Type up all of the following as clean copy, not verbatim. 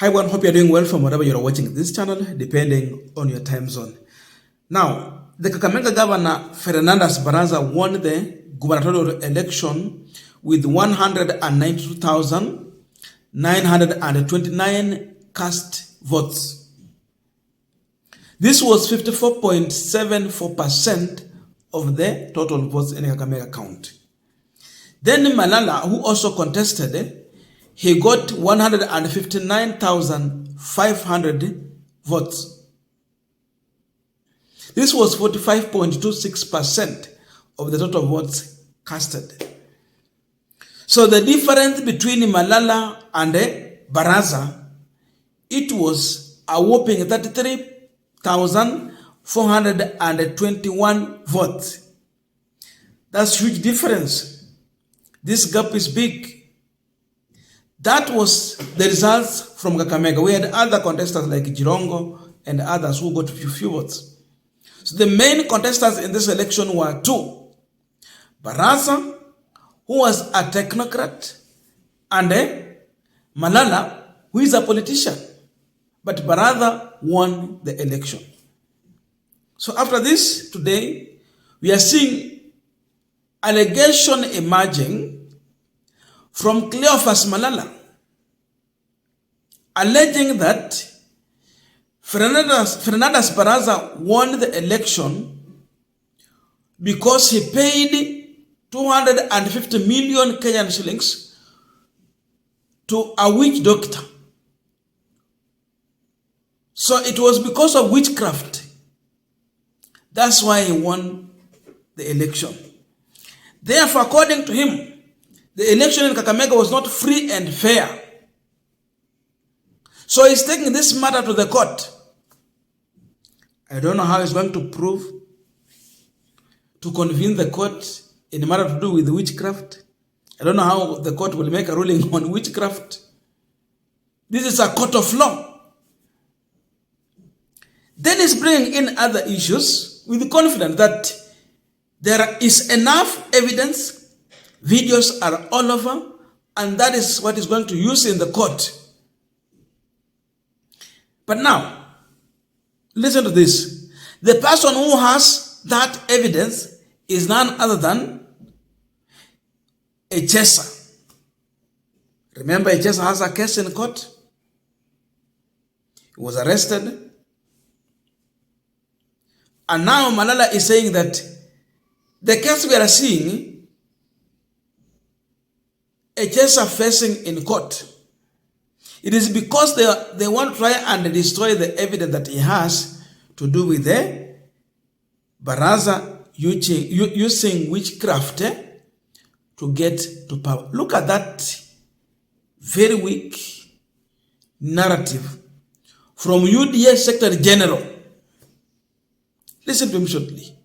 Hi everyone, hope you're doing well from wherever you're watching this channel, depending on your time zone. Now, the Kakamega governor, Fernandes Baraza, won the gubernatorial election with 192,929 cast votes. This was 54.74% of the total votes in Kakamega County. Then Malala, who also contested, he got 159,500 votes. This was 45.26% of the total votes casted. So the difference between Malala and Baraza, it was a whopping 33,421 votes. That's huge difference. This gap is big. That was the results from Kakamega. We had other contestants like Jirongo and others who got few votes. So the main contestants in this election were two. Baraza, who was a technocrat, and Malala, who is a politician. But Baraza won the election. So after this, today, we are seeing allegation emerging from Cleophas Malala, alleging that Fernandes Baraza won the election because he paid 250 million Kenyan shillings to a witch doctor. So it was because of witchcraft. That's why he won the election. Therefore, according to him, the election in Kakamega was not free and fair. So he's taking this matter to the court. I don't know how he's going to prove, to convince the court in a matter to do with witchcraft. I don't know how the court will make a ruling on witchcraft. This is a court of law. Then he's bringing in other issues with confidence that there is enough evidence. Videos are all over, and that is what he's going to use in the court. But now, listen to this. The person who has that evidence is none other than Echesa. Remember, Echesa has a case in court. He was arrested. And now Malala is saying that the case we are seeing, Echesa facing in court, it is because they want to try and destroy the evidence that he has to do with the Baraza using witchcraft to get to power. Look at that very weak narrative from UDA Secretary General. Listen to him shortly.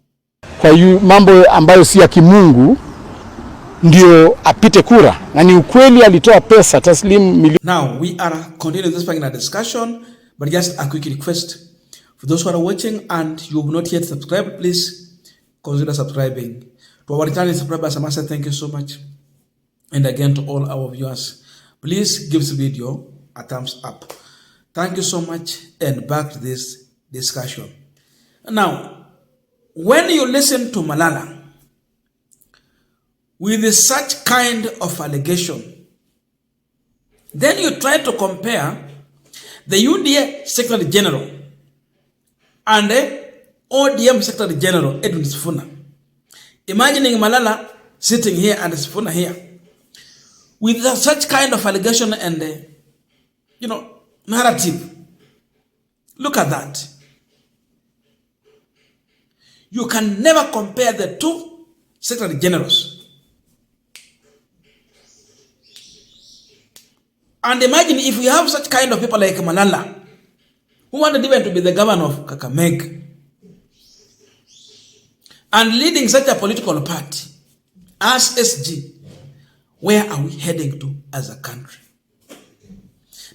Kwa hiyo mambo ambayo si ya kimungu ndio apite kura, na ni ukweli alitoa pesa taslimu milioni. Now we are continuing this in a discussion, but just a quick request for those who are watching and you have not yet subscribed, please consider subscribing to our returning subscribers. I must say thank you so much, and again to all our viewers, please give this video a thumbs up. Thank you so much, and back to this discussion. Now, when you listen to Malala with such kind of allegation, then you try to compare the UDA Secretary General and the ODM Secretary General Edwin Sifuna. Imagining Malala sitting here and Sifuna here with such kind of allegation and narrative. Look at that. You can never compare the two Secretary Generals. And imagine if we have such kind of people like Malala, who wanted even to be the governor of Kakamega, and leading such a political party as SG, where are we heading to as a country?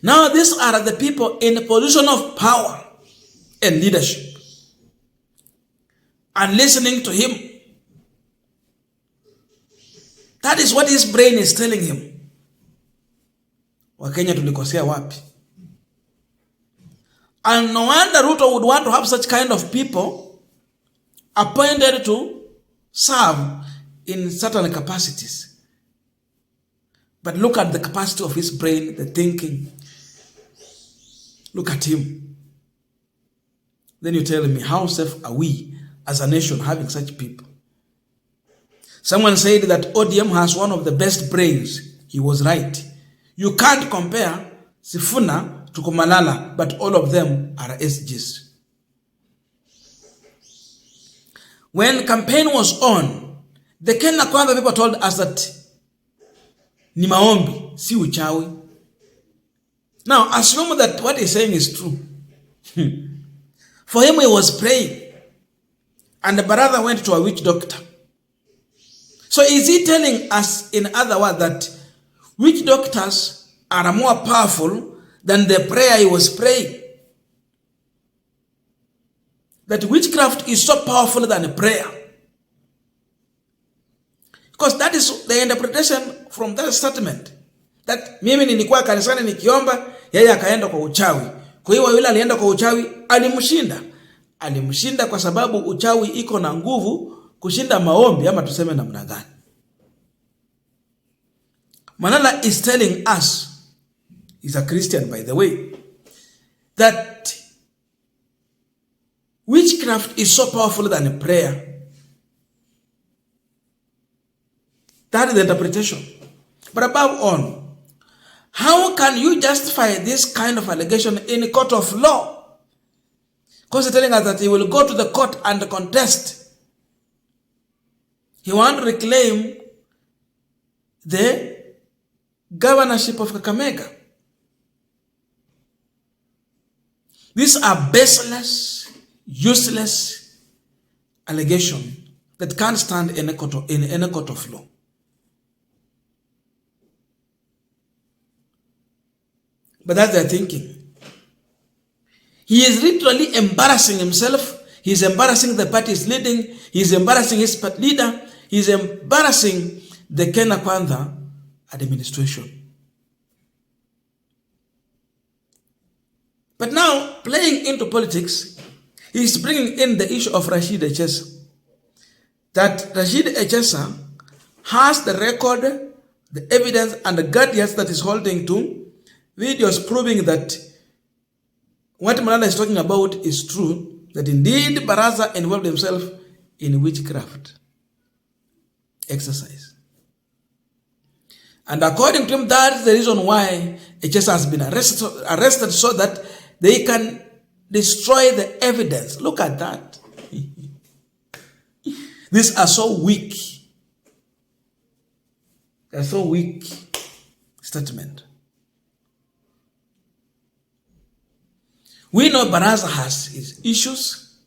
Now these are the people in a position of power and leadership. And listening to him, that is what his brain is telling him. Wakenya tulikosea wapi? And no wonder Ruto would want to have such kind of people appointed to serve in certain capacities. But look at the capacity of his brain, the thinking. Look at him. Then you tell me, how safe are we as a nation having such people? Someone said that ODM has one of the best brains. He was right. You can't compare Sifuna to Malala, but all of them are SGs. When campaign was on, the Kenya Kwanza people told us that ni maombi, si uchawi. Now, assume that what he's saying is true. For him, he was praying, and the brother went to a witch doctor. So is he telling us, in other words, that witch doctors are more powerful than the prayer he was praying? That witchcraft is so powerful than prayer? Because that is the interpretation from that statement. That mimi nilikuwa kanisani nikiomba, yeye akaenda kwa uchawi. Kwa hiyo yule alienda kwa uchawi, alimshinda. Alimshinda kwa sababu uchawi iko na nguvu kushinda maombi, ama tuseme namna gani? Malala is telling us, he's a Christian by the way, that witchcraft is so powerful than prayer. That is the interpretation. But above all, how can you justify this kind of allegation in a court of law? Because he's telling us that he will go to the court and contest. He wants to reclaim the governorship of Kakamega. These are baseless, useless allegations that can't stand in any court of law. But that's their thinking. He is literally embarrassing himself. He's embarrassing the party he's leading. He's embarrassing his party leader. He's embarrassing the Kenya Kwanza administration. But now, playing into politics, he's bringing in the issue of Rashid Echesa. That Rashid Echesa has the record, the evidence, and the guardians that is holding to videos proving that what Malala is talking about is true, that indeed Baraza involved himself in witchcraft exercise. And according to him, that is the reason why Echesa has been arrested so that they can destroy the evidence. Look at that. These are so weak. They're so weak statement. We know Baraza has his issues.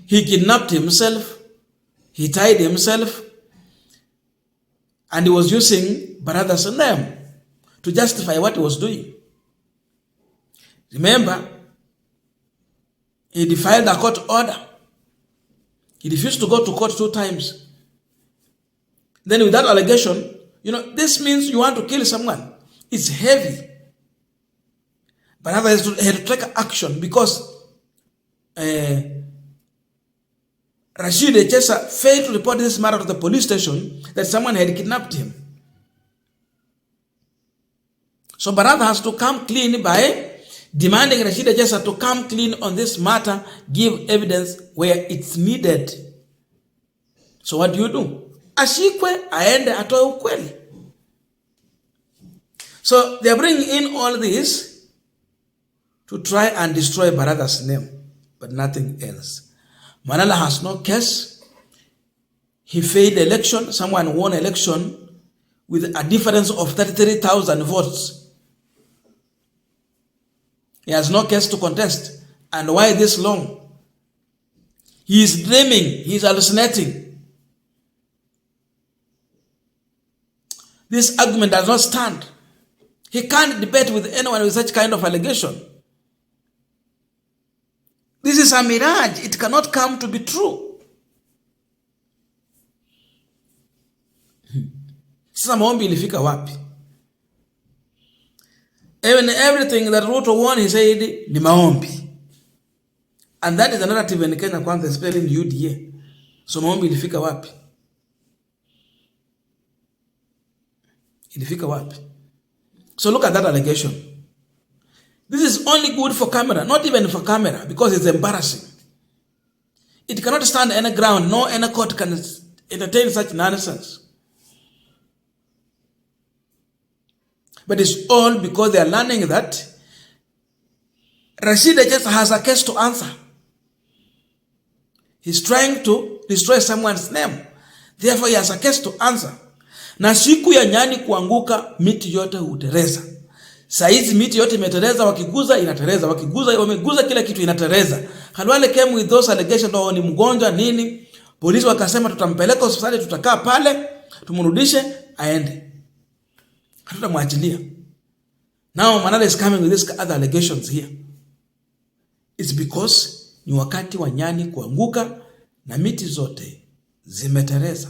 He kidnapped himself. He tied himself. And he was using Baraza's name to justify what he was doing. Remember, he defied a court order. He refused to go to court 2 times. Then with that allegation, this means you want to kill someone. It's heavy. Baraza had to take action because Rashid Echesa failed to report this matter to the police station that someone had kidnapped him. So Baraza has to come clean by demanding Rashid Echesa to come clean on this matter, give evidence where it's needed. So what do? Ashikwe aende atoe ukweli. So they are bringing in all this to try and destroy Baraza's name, but nothing else. Malala has no case. He failed the election. Someone won election with a difference of 33,000 votes. He has no case to contest. And why this long? He is dreaming. He is hallucinating. This argument does not stand. He can't debate with anyone with such kind of allegation. This is a mirage. It cannot come to be true. Sasa maombi ilifika wapi? Even everything that Ruto won, he said, ni maombi. And that is a narrative in Kenya kwanza, especially in UDA. So maombi ilifika wapi? Ilifika wapi? So look at that allegation. This is only good for camera, not even for camera, because it's embarrassing. It cannot stand any ground, no any court can entertain such nonsense. But it's all because they are learning that Rashid just has a case to answer. He's trying to destroy someone's name. Therefore, he has a case to answer. Na siku ya nyani kuanguka, miti yote hutereza. Saizi miti yote imetereza, wakiguza inatereza, wameguza kila kitu inatereza. Khalwale came with those allegations, oh, ni mgonjwa nini? Polisi wakasema tutampeleka hospitali, tutakaa pale, tumrudishe aende. Hatutamwachilia. Now Malala is coming with these other allegations here. It's because ni wakati wa nyani kuanguka na miti zote zimetereza.